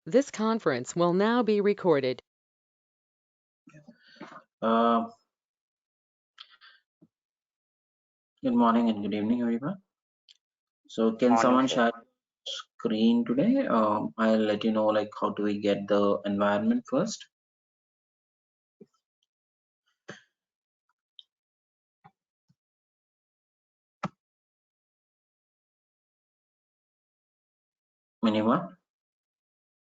This conference will now be recorded. Good morning and good evening, everyone. So, can someone Sir. share screen today? I'll let you know like how do we get the environment first. Anyone?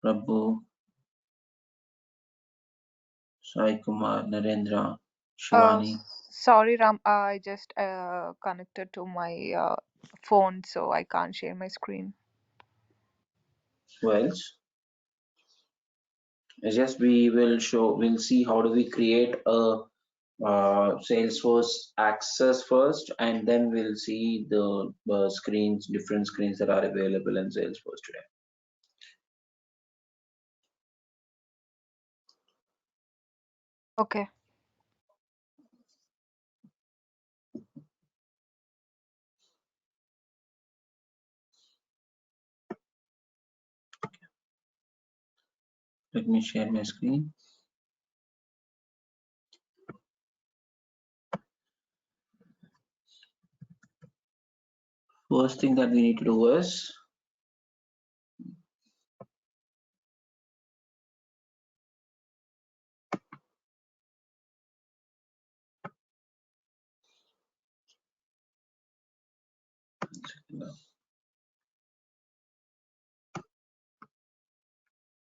Prabhu, Sai Kumar, Narendra, Shivani. Sorry, Ram. I just connected to my phone, so I can't share my screen. Who else? It's just we'll see how do we create a Salesforce access first, and then we'll see the different screens that are available in Salesforce today. Okay. Let me share my screen. First thing that we need to do is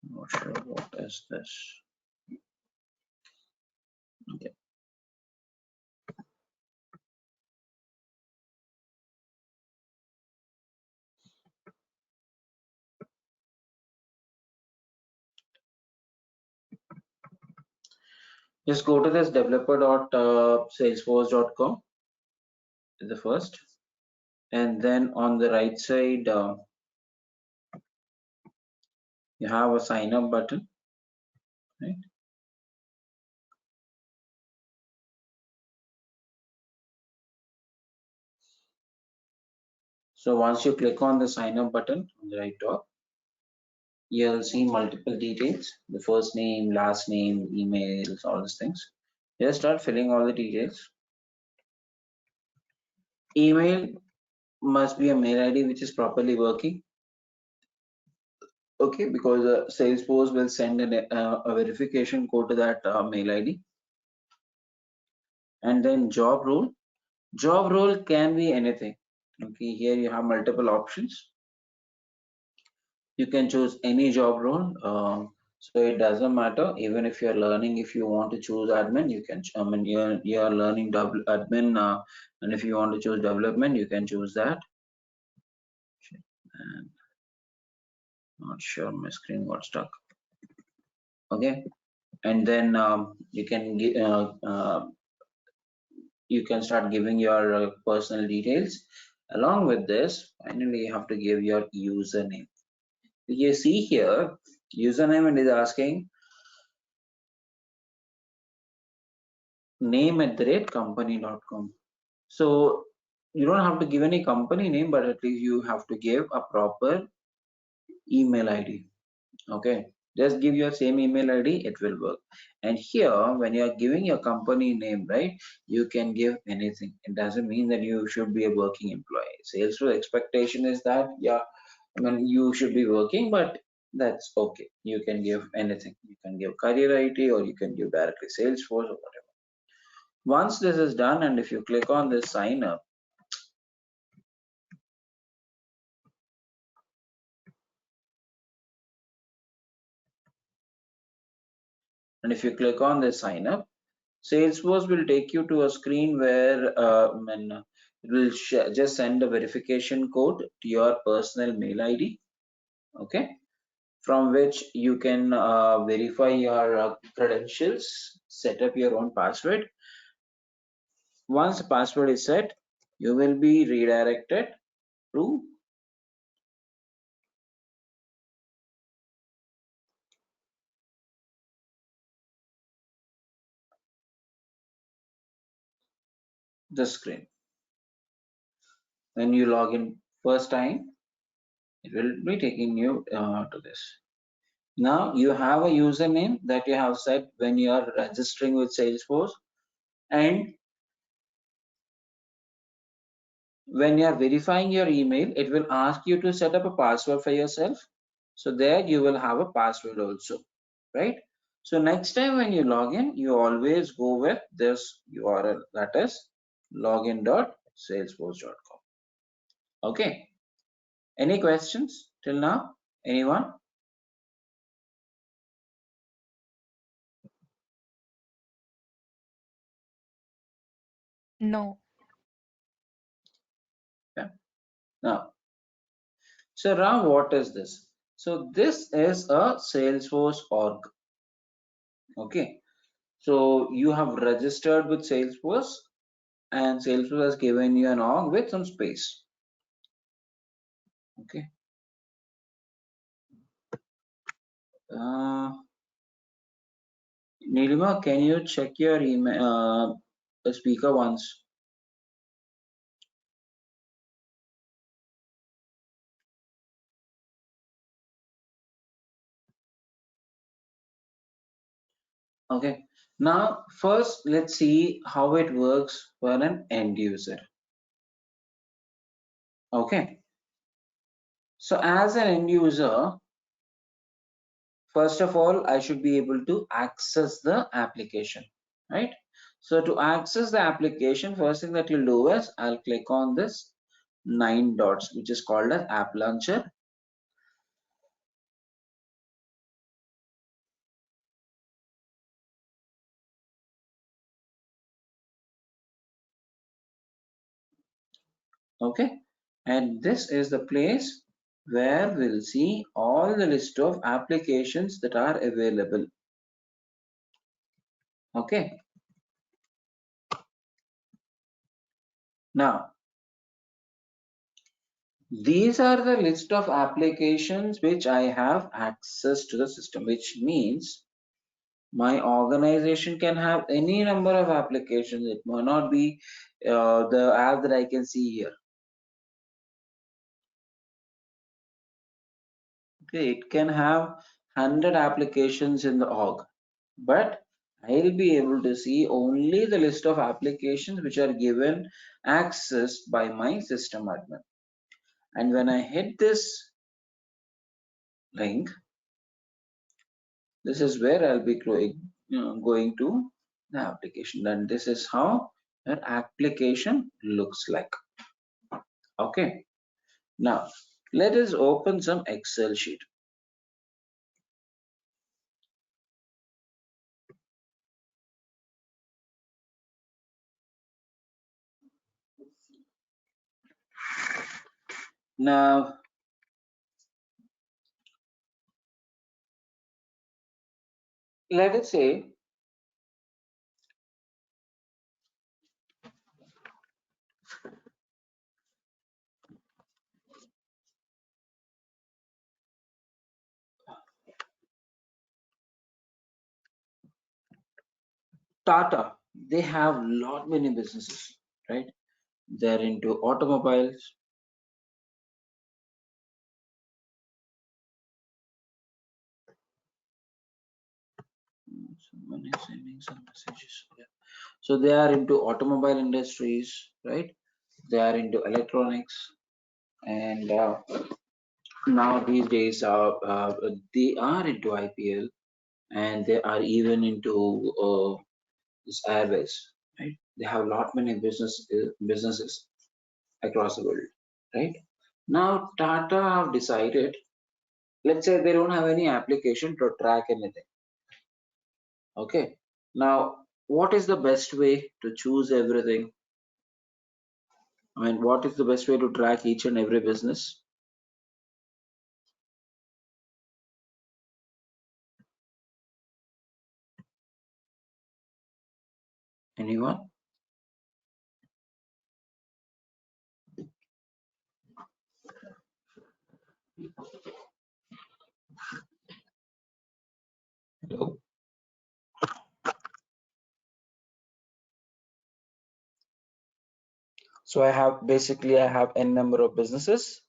not sure what is this. Okay. Just go to this developer.salesforce.com is the first, and then on the right side you have a sign up button, right? So once you click on the sign up button on the right top, you'll see multiple details: the first name, last name, emails, all these things. Just start filling all the details. Email must be a mail ID which is properly working. Okay, because Salesforce will send a verification code to that mail ID. And then job role. Job role can be anything. Okay, here you have multiple options. You can choose any job role. So it doesn't matter. Even if you're learning, if you want to choose admin, you can. I mean, you're learning admin, and if you want to choose development, you can choose that. And not sure, my screen got stuck. Okay, and then you can start giving your personal details. Along with this, finally you have to give your username. You see here, username, and is asking name@company.com. So you don't have to give any company name, but at least you have to give a proper email ID. Okay, just give your same email ID, it will work. And here, when you are giving your company name, right, you can give anything. It doesn't mean that you should be a working employee. Salesforce expectation is that, yeah, I mean, you should be working, but that's okay. You can give anything. You can give career ID, or you can give directly Salesforce or whatever. Once this is done, and if you click on this sign up, and if you click on this sign up, Salesforce will take you to a screen where it will just send a verification code to your personal mail ID, okay, from which you can verify your credentials, set up your own password. Once the password is set, you will be redirected to the screen. When you log in first time, it will be taking you to this. Now you have a username that you have set when you are registering with Salesforce, and when you are verifying your email, it will ask you to set up a password for yourself. So there you will have a password also, right? So next time when you log in, you always go with this URL, that is login.salesforce.com. Okay. Any questions till now? Anyone? No. Yeah. Now, so Ram, what is this? So this is a Salesforce org. Okay. So you have registered with Salesforce, and Salesforce has given you an org with some space. Okay. Nilima, can you check your email, speaker once? Okay. Now, first, let's see how it works for an end user. Okay. So as an end user, first of all, I should be able to access the application, right? So to access the application, first thing that you'll do is I'll click on this 9 dots, which is called as App Launcher. Okay. And this is the place where we'll see all the list of applications that are available. Okay. Now, these are the list of applications which I have access to the system, which means my organization can have any number of applications. It may not be the app that I can see here. Okay, it can have 100 applications in the org, but I'll be able to see only the list of applications which are given access by my system admin. And when I hit this link, this is where I'll be going to the application, and this is how an application looks like. Okay. Now, let us open some Excel sheet. Now, let us say Tata, they have lot many businesses, right? They're into automobiles. Someone is sending some messages. Yeah. So they are into automobile industries, right? They are into electronics, and now these days they are into IPL, and they are even into this airways, right? They have lot many businesses across the world, right? Now Tata have decided, let's say they don't have any application to track anything. Okay. Now, what is the best way to choose everything? I mean, what is the best way to track each and every business? Anyone? Hello? So I have n number of businesses.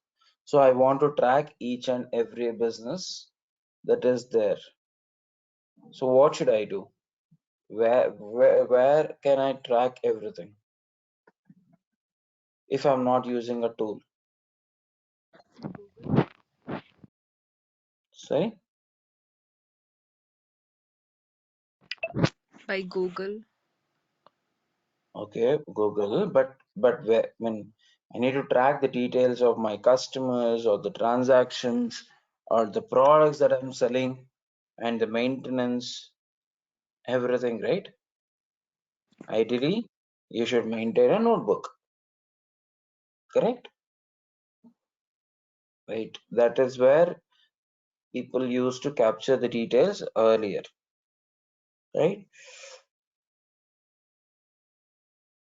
So I want to track each and every business that is there. So what should I do? Where can I track everything if I'm not using a tool? Sorry? By Google. Okay, Google, but where, when I need to track the details of my customers or the transactions or the products that I'm selling and the maintenance, everything, right? Ideally, you should maintain a notebook, correct? Right. That is where people used to capture the details earlier, right?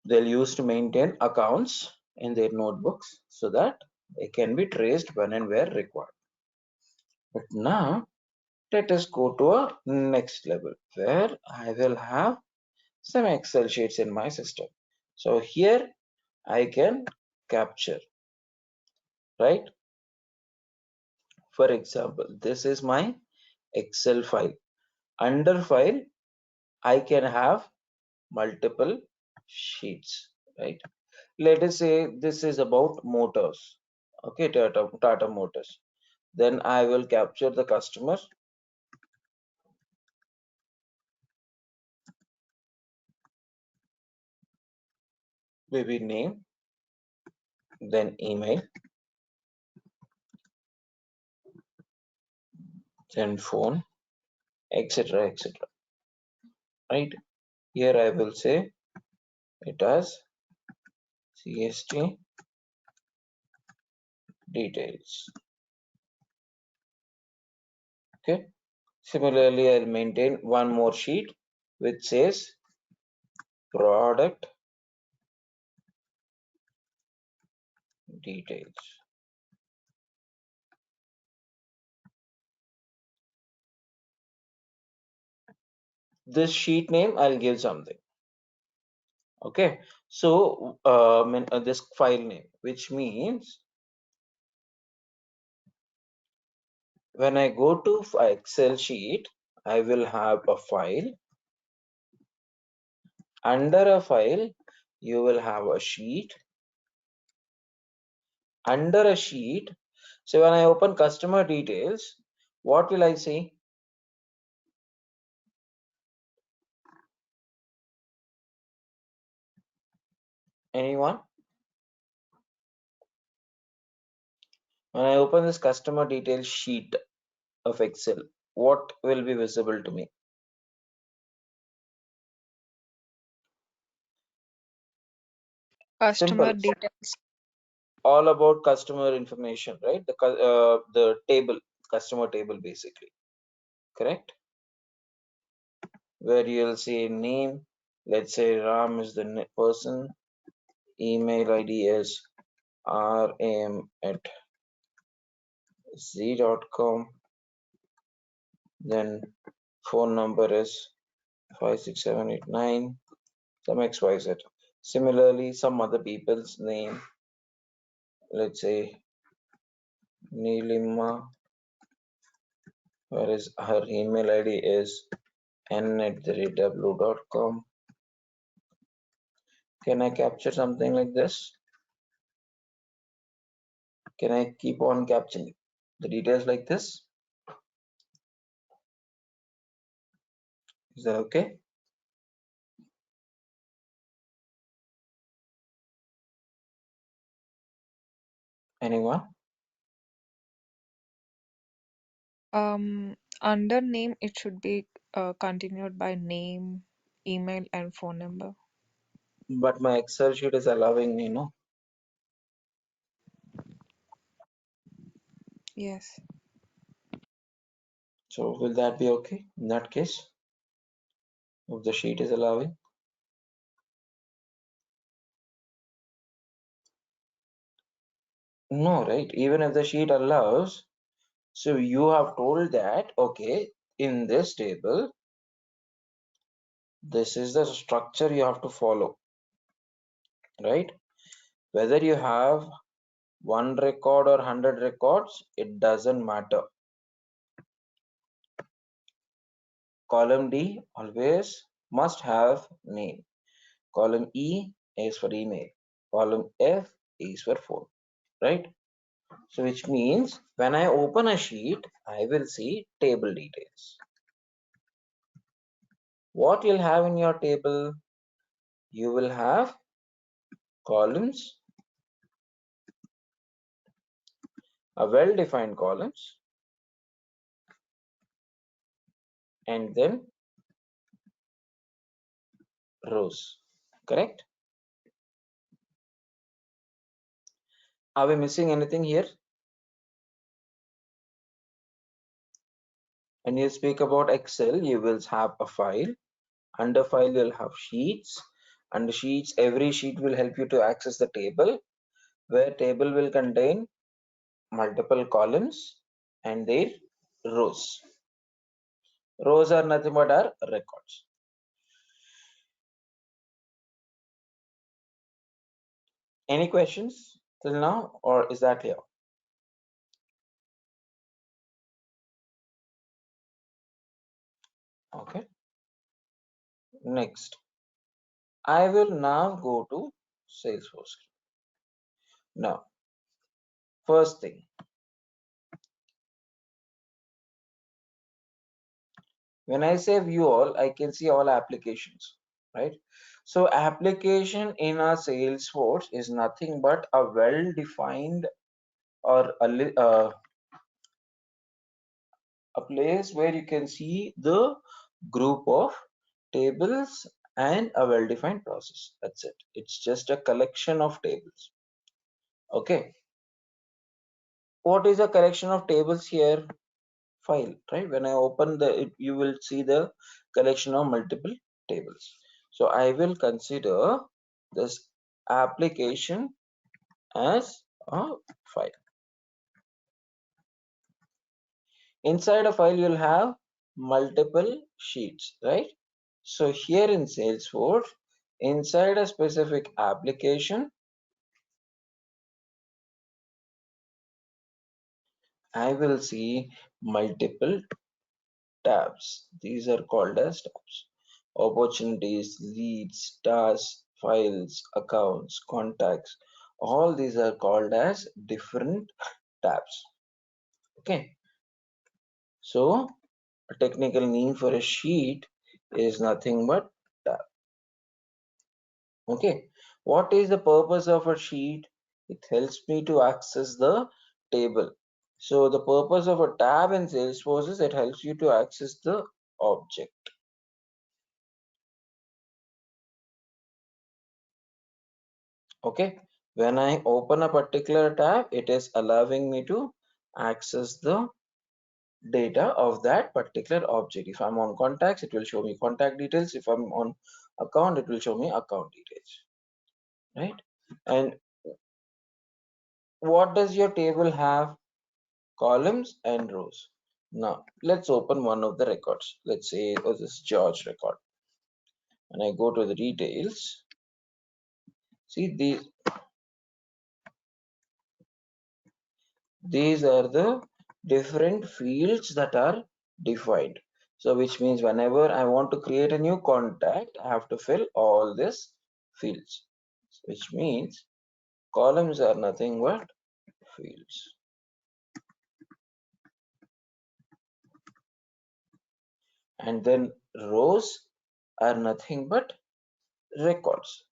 They'll use to maintain accounts in their notebooks so that they can be traced when and where required. But now let us go to a next level where I will have some Excel sheets in my system. So here I can capture, right? For example, this is my Excel file. Under file, I can have multiple sheets, right? Let us say this is about motors, okay, Tata Motors. Then I will capture the customer, maybe name, then email, then phone, etc., etc. Right here, I will say it as CST details. Okay. Similarly, I'll maintain one more sheet which says product details. This sheet name I'll give something. Okay. So this file name, which means when I go to Excel sheet, I will have a file. Under a file, you will have a sheet. Under a sheet, so when I open customer details, what will I see? Anyone? When I open this customer details sheet of Excel, what will be visible to me? Customer Simple. details. All about customer information, right? The table, customer table, basically, correct? Where you'll see name. Let's say Ram is the person. Email ID is ram@z.com. Then phone number is 56789. Some XYZ. Similarly, some other people's name. Let's say Neelima, whereas her email ID is n@w.com. Can I capture something like this? Can I keep on capturing the details like this? Is that okay? Anyone? Under name, it should be continued by name, email, and phone number. But my Excel sheet is allowing me, no? Yes. So will that be okay in that case? If the sheet is allowing? No, right? Even if the sheet allows, so you have told that, okay, in this table, this is the structure you have to follow, right? Whether you have one record or 100 records, it doesn't matter. Column D always must have name. Column E is for email. Column F is for phone, right? So which means when I open a sheet, I will see table details. What you'll have in your table? You will have columns, a well-defined columns, and then rows, correct? Are we missing anything here? When you speak about Excel, you will have a file. Under file, you'll have sheets. Under sheets, every sheet will help you to access the table, where table will contain multiple columns and their rows. Rows are nothing but our records. Any questions till now, or is that clear? Okay. Next, I will now go to Salesforce. Now, first thing, when I say view all, I can see all applications, right? So application in our Salesforce is nothing but a well-defined or a place where you can see the group of tables and a well-defined process. That's it. It's just a collection of tables. Okay. What is a collection of tables here? File, right? When I open you will see the collection of multiple tables. So I will consider this application as a file. Inside a file, you'll have multiple sheets, right? So here in Salesforce, inside a specific application, I will see multiple tabs. These are called as tabs. Opportunities, leads, tasks, files, accounts, contacts. All these are called as different tabs. Okay. So a technical name for a sheet is nothing but tab. Okay. What is the purpose of a sheet? It helps me to access the table. So the purpose of a tab in Salesforce is it helps you to access the object. Okay, when I open a particular tab, it is allowing me to access the data of that particular object. If I'm on contacts, it will show me contact details. If I'm on account, it will show me account details, right? And what does your table have? Columns and rows. Now let's open one of the records. Let's say this George record, and I go to the details. See, these are the different fields that are defined. So which means whenever I want to create a new contact, I have to fill all these fields, which means columns are nothing but fields, and then rows are nothing but records.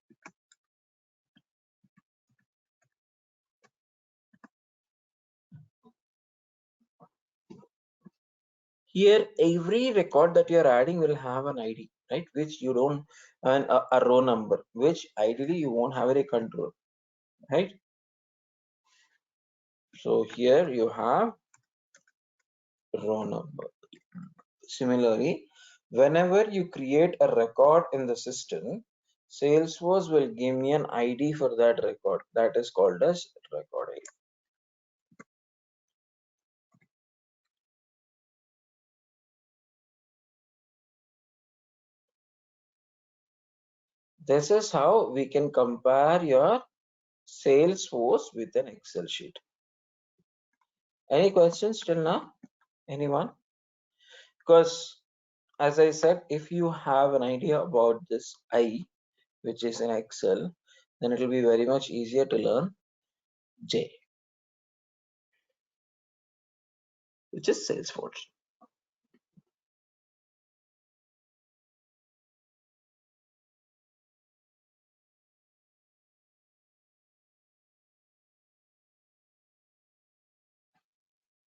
Here every record that you're adding will have an ID, right? Which you don't, and a row number, which ideally you won't have any control, right? So here you have row number. Similarly, whenever you create a record in the system, Salesforce will give me an ID for that record. That is called as record ID. This is how we can compare your Salesforce with an Excel sheet. Any questions till now? Anyone? Because as I said, if you have an idea about this I, which is in Excel, then it will be very much easier to learn J, which is Salesforce.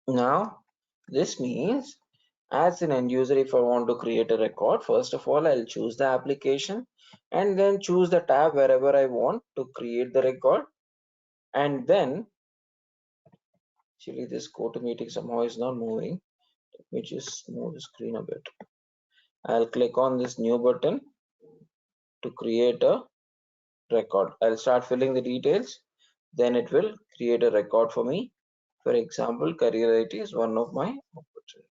Now, this means as an end user, if I want to create a record, first of all, I'll choose the application and then choose the tab wherever I want to create the record. And then, actually, this GoToMeeting somehow is not moving. Let me just move the screen a bit. I'll click on this new button to create a record. I'll start filling the details. Then it will create a record for me. For example, career IT is one of my opportunities.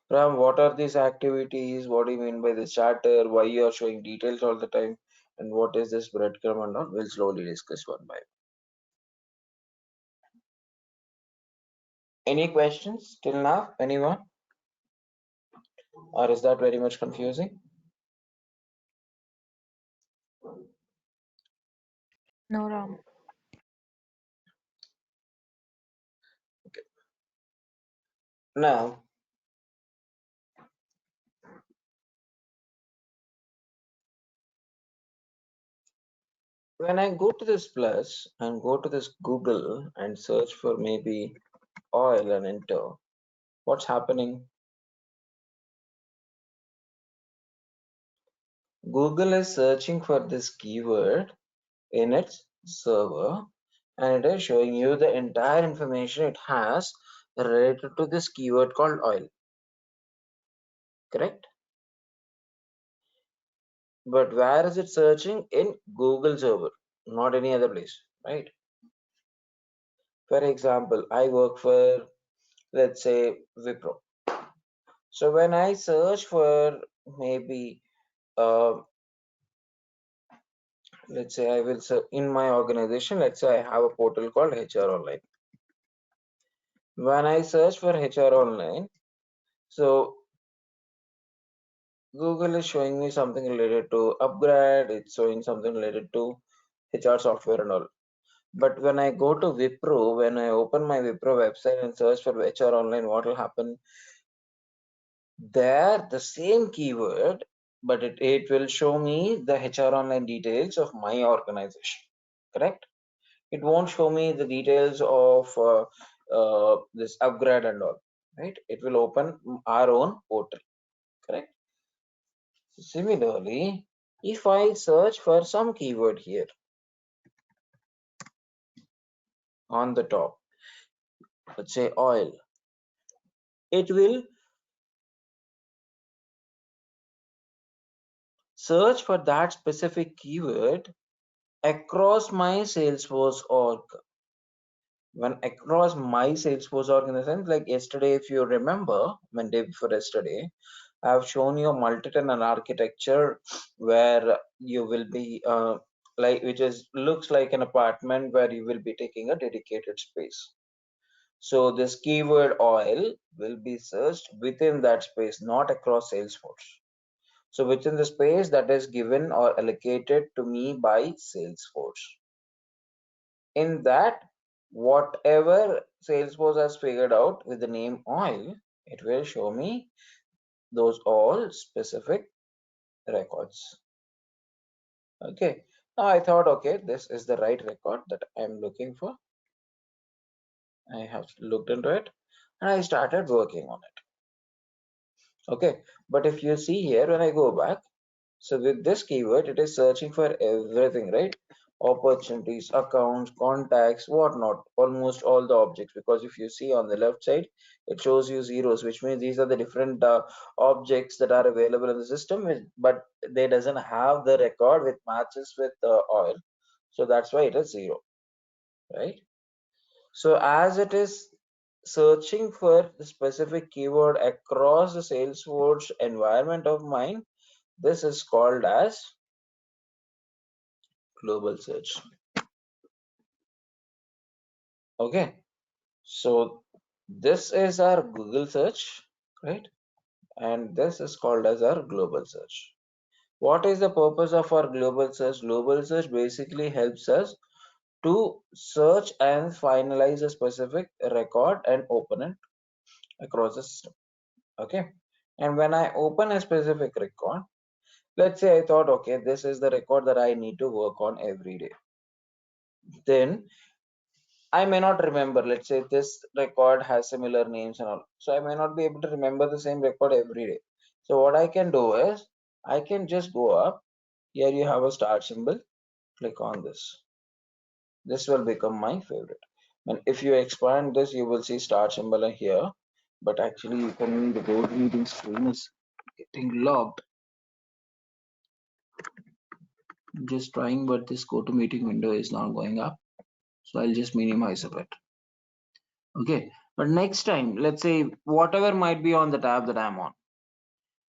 Ram, what are these activities? What do you mean by this charter? Why you are showing details all the time? And what is this breadcrumb and all? We'll slowly discuss one by one. Any questions till now? Anyone? Or is that very much confusing? No, Ram. Okay. Now, when I go to this plus and go to this Google and search for maybe oil and enter, what's happening? Google is searching for this keyword in its server and it is showing you the entire information it has related to this keyword called oil. Correct? But where is it searching? In Google server, not any other place, right? For example, I work for, let's say, Wipro. So when I search for maybe, let's say I will search in my organization, let's say I have a portal called HR Online. When I search for HR Online, so Google is showing me something related to upgrade, it's showing something related to HR software and all. But when I go to Wipro, when I open my Wipro website and search for HR Online, what will happen? There, the same keyword, but it will show me the HR Online details of my organization. Correct? It won't show me the details of this upgrade and all. Right? It will open our own portal. Correct? Similarly, if I search for some keyword here on the top, let's say oil, it will search for that specific keyword across my Salesforce org. When across my Salesforce org, in the sense like yesterday, if you remember, Monday before yesterday, I have shown you a multi-tenant architecture where you will be like, which is looks like an apartment where you will be taking a dedicated space. So this keyword oil will be searched within that space, not across Salesforce. So within the space that is given or allocated to me by Salesforce. In that, whatever Salesforce has figured out with the name oil, it will show me those all specific records. Okay. Now I thought, okay, this is the right record that I'm looking for. I have looked into it and I started working on it. Okay. But if you see here, when I go back, so with this keyword, it is searching for everything, right? Opportunities, accounts, contacts, whatnot, almost all the objects. Because if you see on the left side, it shows you zeros, which means these are the different objects that are available in the system, but they doesn't have the record which matches with oil. So that's why it is zero, right? So as it is searching for the specific keyword across the Salesforce environment of mine, this is called as global search. Okay, so this is our Google search. right? And this is called as our global search. What is the purpose of our global search? Global search basically helps us to search and finalize a specific record and open it across the system. Okay. And when I open a specific record, let's say I thought, okay, this is the record that I need to work on every day. Then I may not remember, let's say this record has similar names and all. So I may not be able to remember the same record every day. So what I can do is I can just go up. Here you have a start symbol. Click on this. This will become my favorite. And if you expand this, you will see start symbol here. But actually, you can the go to meeting screen is getting locked. Just trying, but this go to meeting window is not going up. So I'll just minimize a bit. Okay. But next time, let's say whatever might be on the tab that I'm on.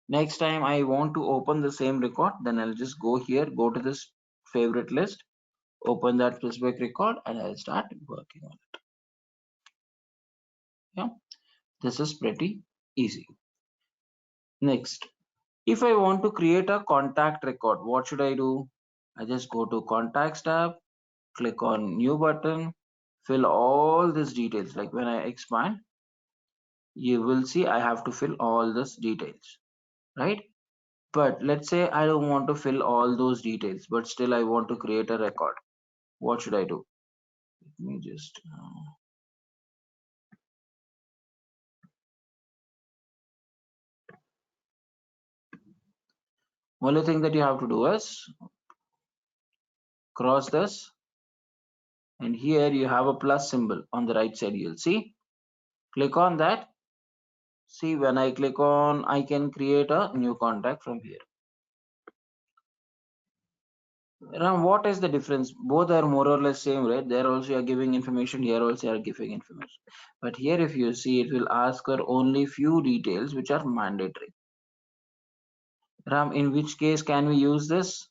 Next time I want to open the same record, then I'll just go here, go to this favorite list, open that specific record, and I'll start working on it. Yeah, this is pretty easy. Next, if I want to create a contact record, what should I do? I just go to contacts tab, click on new button, fill all these details. Like when I expand, you will see I have to fill all these details, right? But let's say I don't want to fill all those details, but still I want to create a record. What should I do? Let me just only thing that you have to do is cross this, and here you have a plus symbol on the right side. You'll see, click on that. See, when I click on, I can create a new contact from here. Now, what is the difference? Both are more or less same, right? There also are giving information, here also are giving information. But here, if you see, it will ask her only few details which are mandatory. Ram, in which case can we use this?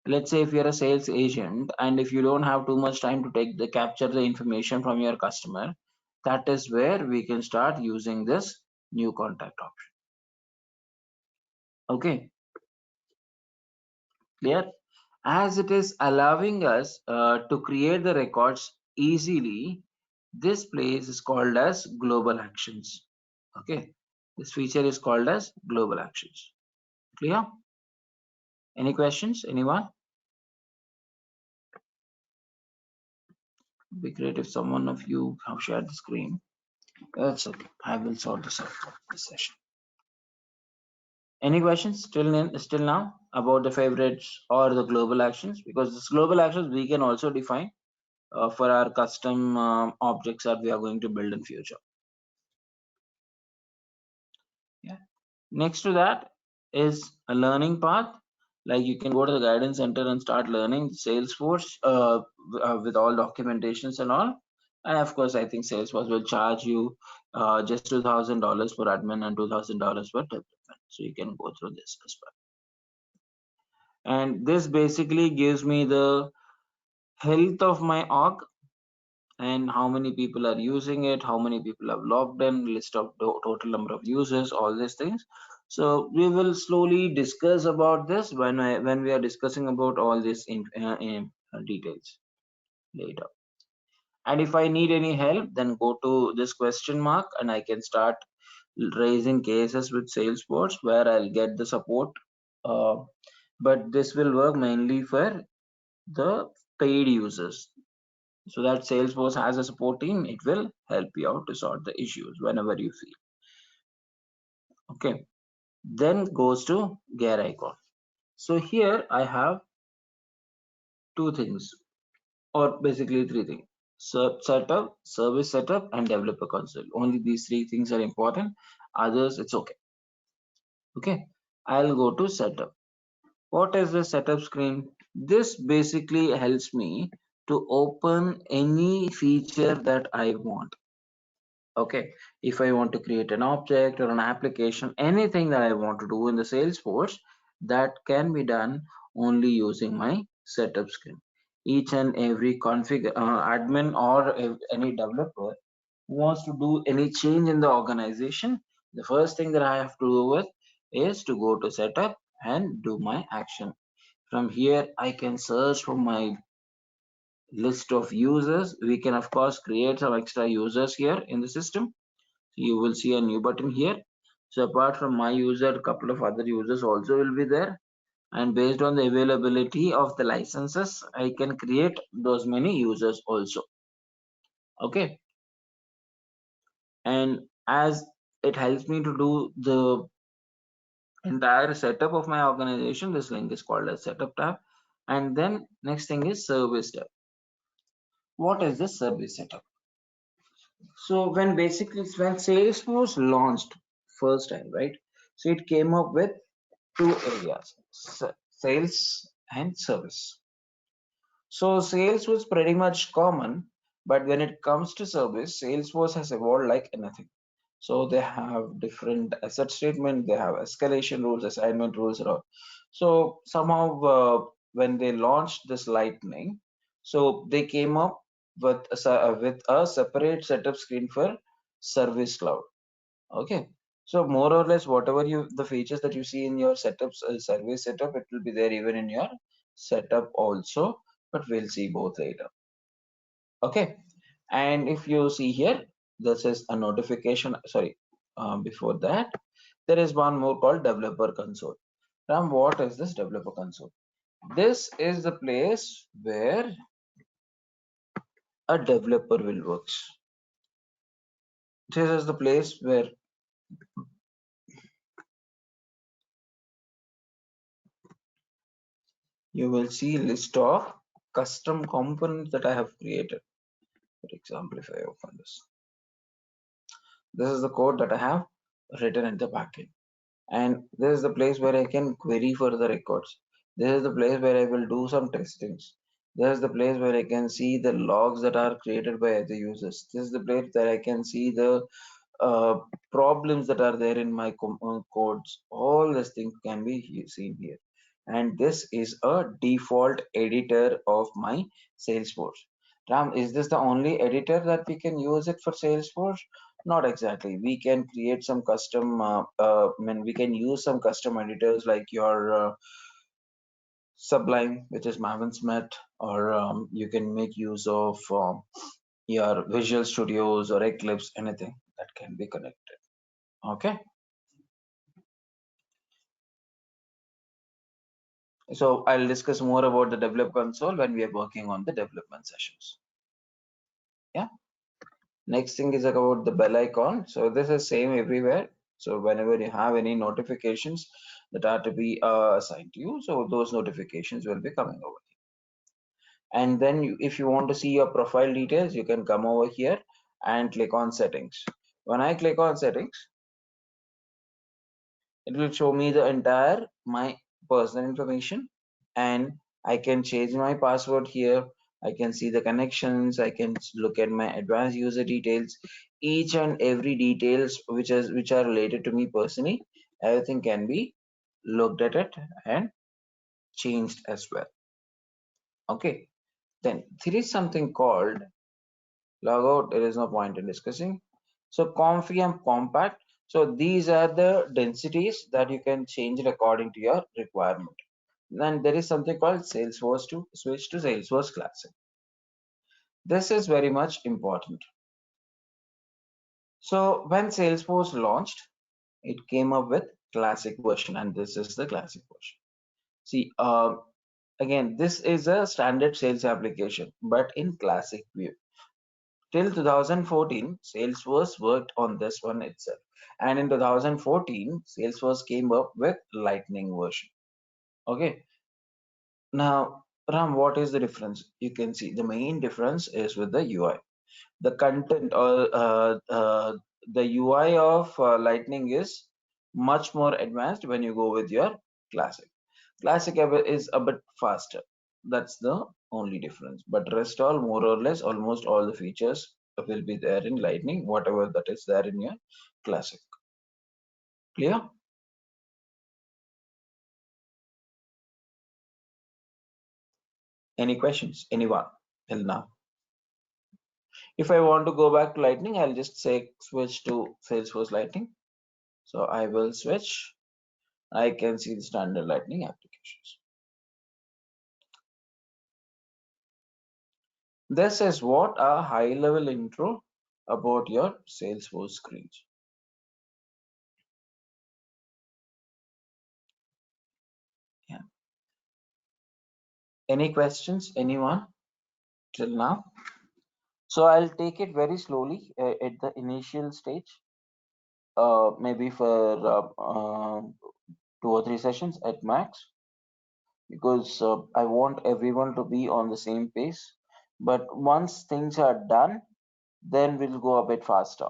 Let's say if you're a sales agent and if you don't have too much time to capture the information from your customer, that is where we can start using this new contact option. Okay, clear? As it is allowing us to create the records easily, this place is called as global actions. Okay, this feature is called as global actions. Clear? Any questions? Anyone? It'd be great if someone of you have shared the screen. That's okay. I will sort this out for this session. Any questions still now about the favorites or the global actions? Because this global actions we can also define for our custom objects that we are going to build in future. Yeah. Next to that is a learning path. Like you can go to the guidance center and start learning Salesforce with all documentations and all. And of course, I think Salesforce will charge you just $2,000 for admin and $2,000 for development. So you can go through this as well. And this basically gives me the health of my org and how many people are using it, how many people have logged in, list of total number of users, all these things. So we will slowly discuss about this when we are discussing about all this in details later. And if I need any help, then go to this question mark and I can start raising cases with Salesforce where I'll get the support. But this will work mainly for the paid users, so that Salesforce has a support team. It will help you out to sort the issues whenever you feel. Okay, then goes to gear icon. So here I have two things, or basically three things: setup, service setup, and developer console. Only these three things are important. Others it's okay. Okay, I'll go to setup. What is the setup screen? This basically helps me to open any feature that I want. Okay, if I want to create an object or an application, anything that I want to do in the Salesforce, that can be done only using my setup screen. Each and every admin or any developer who wants to do any change in the organization, The first thing that I have to do with is to go to setup and do my action. From here, I can search for my list of users. We can of course create some extra users here in the system. You will see a new button here. So apart from my user, a couple of other users also will be there. And based on the availability of the licenses, I can create those many users also. Okay. And as it helps me to do the entire setup of my organization, this link is called as setup tab. And then next thing is service tab. What is the service setup? So when Salesforce launched first time, right? So it came up with two areas, sales and service. So sales was pretty much common, but when it comes to service, Salesforce has evolved like anything. So they have different asset statement, they have escalation rules, assignment rules, and all. So somehow when they launched this Lightning, so they came up with with a separate setup screen for Service Cloud. Okay. So more or less, whatever the features that you see in your setups, service setup, it will be there even in your setup also, but we'll see both later. Okay. And if you see here, this is a notification. Sorry, before that, there is one more called developer console. Ram, what is this developer console? This is the place where a developer will work. This is the place where you will see list of custom components that I have created. For example, if I open this is the code that I have written at the backend. And this is the place where I can query for the records. This is the place where I will do some testings. This is the place where I can see the logs that are created by other users. This is the place that I can see the uh, problems that are there in my codes. All these things can be seen here. And this is a default editor of my Salesforce. Ram, is this the only editor that we can use it for Salesforce? Not exactly. We can create some custom, we can use some custom editors like your Sublime, which is Maven Smith, or you can make use of your Visual Studios or Eclipse, anything that can be connected. Okay. So I'll discuss more about the develop console when we are working on the development sessions. Yeah. Next thing is about the bell icon. So this is same everywhere. So whenever you have any notifications that are to be assigned to you, so those notifications will be coming over here. And then if you want to see your profile details, you can come over here and click on settings. When I click on settings, it will show me the entire my personal information, and I can change my password here. I can see the connections. I can look at my advanced user details. Each and every details which are related to me personally, everything can be looked at it and changed as well. Okay. Then there is something called logout. There is no point in discussing. So comfy and compact. So these are the densities that you can change it according to your requirement. Then there is something called Salesforce to switch to Salesforce Classic. This is very much important. So when Salesforce launched, it came up with Classic version, and this is the Classic version. See, again, this is a standard sales application, but in Classic view. Till 2014, Salesforce worked on this one itself. And in 2014, Salesforce came up with Lightning version. Okay. Now, Ram, what is the difference? You can see the main difference is with the UI. The content or the UI of Lightning is much more advanced when you go with your Classic. Classic is a bit faster. That's the only difference. But rest all more or less almost all the features will be there in Lightning, whatever that is there in your Classic. Clear? Any questions? Anyone till now? If I want to go back to Lightning, I'll just say switch to Salesforce Lightning. So I will switch. I can see the standard lightning applications. This is what a high level intro about your Salesforce screens. Yeah. Any questions, anyone till now? So I'll take it very slowly at the initial stage, maybe for 2 or 3 sessions at max, because I want everyone to be on the same pace. But once things are done, then we'll go a bit faster.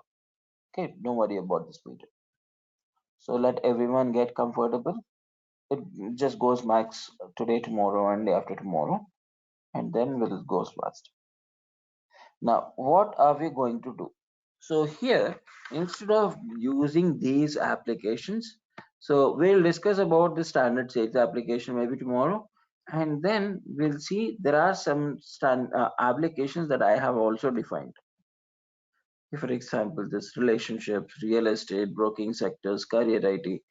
Okay, don't worry about the speed. So let everyone get comfortable. It just goes max today, tomorrow, and day after tomorrow, and then we'll go fast. Now, what are we going to do? So here, instead of using these applications, so we'll discuss about the standard sales application maybe tomorrow, and then we'll see there are some applications that I have also defined. For example, this relationships, real estate, broking sectors, career IT,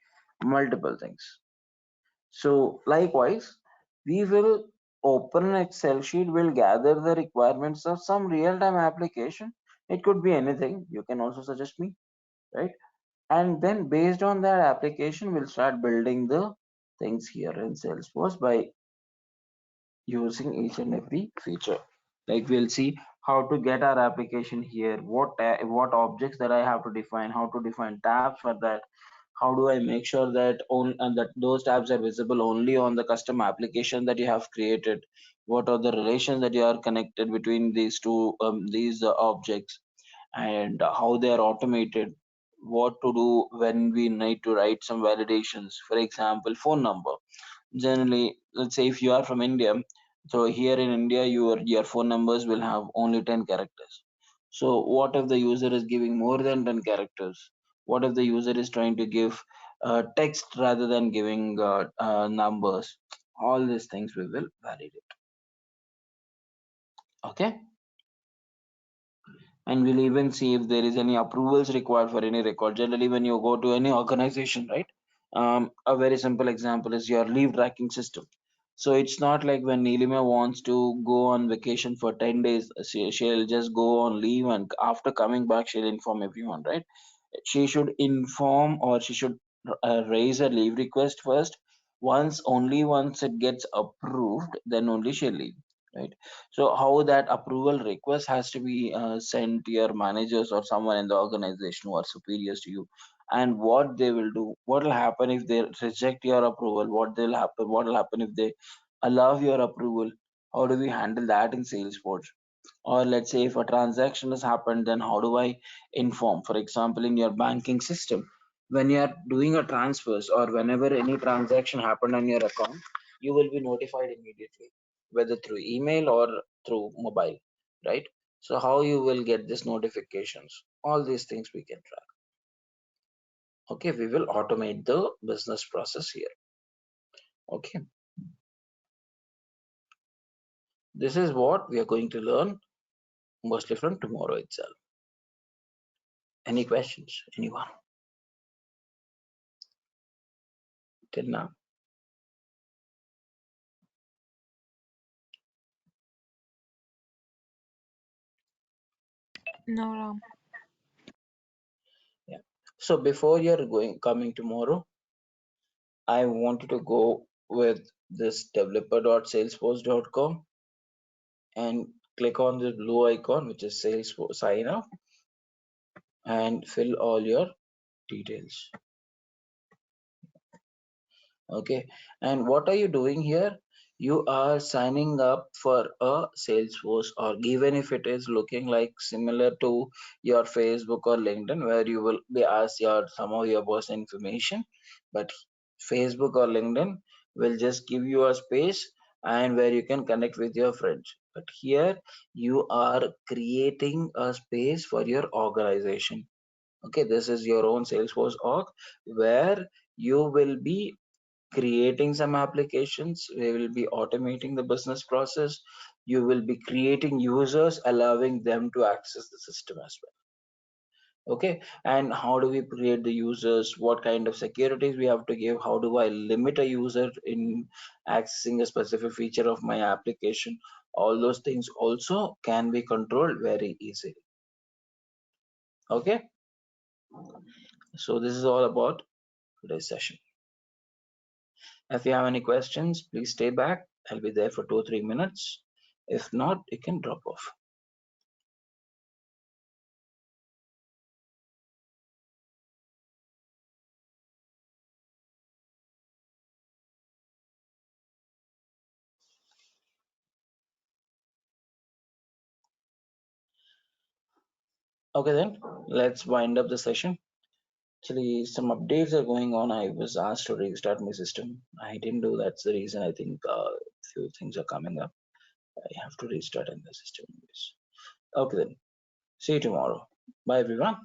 multiple things. So likewise, we will open an Excel sheet, we'll gather the requirements of some real-time application. It could be anything. You can also suggest me, right? And then based on that application, we'll start building the things here in Salesforce by using each and every feature. Like we'll see how to get our application here, what objects that I have to define, how to define tabs for that, how do I make sure that that those tabs are visible only on the custom application that you have created, what are the relations that you are connected between these two these objects, and how they are automated, what to do when we need to write some validations, for example phone number. Generally, let's say if you are from India, so here in India your phone numbers will have only 10 characters. So what if the user is giving more than 10 characters? What if the user is trying to give text rather than giving numbers? All these things we will validate. Okay, and we'll even see if there is any approvals required for any record. Generally, when you go to any organization, right? A very simple example is your leave tracking system. So it's not like when Nilima wants to go on vacation for 10 days, she'll just go on leave, and after coming back, she'll inform everyone, right? She should inform, or she should raise a leave request first. Only once it gets approved, then only she'll leave, right? So how that approval request has to be sent to your managers or someone in the organization who are superiors to you, and what they will do, what will happen if they reject your approval, what will happen if they allow your approval, how do we handle that in Salesforce? Or let's say if a transaction has happened, then how do I inform? For example, in your banking system, when you are doing a transfers or whenever any transaction happened on your account, you will be notified immediately, whether through email or through mobile, right? So how you will get these notifications, all these things we can track. Okay, we will automate the business process here. Okay, this is what we are going to learn mostly from tomorrow itself. Any questions, anyone till now? No, Ram. Yeah. So before you're coming tomorrow, I want you to go with this developer.salesforce.com and click on the blue icon, which is Salesforce Sign Up, and fill all your details. Okay, and what are you doing here? You are signing up for a Salesforce org, even if it is looking like similar to your Facebook or LinkedIn, where you will be asked some of your personal information, but Facebook or LinkedIn will just give you a space and where you can connect with your friends. But here you are creating a space for your organization. Okay, this is your own Salesforce org where you will be creating some applications, we will be automating the business process, you will be creating users, allowing them to access the system as well. Okay, and how do we create the users, what kind of securities we have to give, how do I limit a user in accessing a specific feature of my application. All those things also can be controlled very easily. Okay, so this is all about today's session. If you have any questions, please stay back. I'll be there for 2 or 3 minutes. If not, you can drop off. Okay, then let's wind up the session. Actually, some updates are going on. I was asked to restart my system. I didn't do. That's the reason. I think few things are coming up. I have to restart in the system. Okay, then. See you tomorrow. Bye, everyone.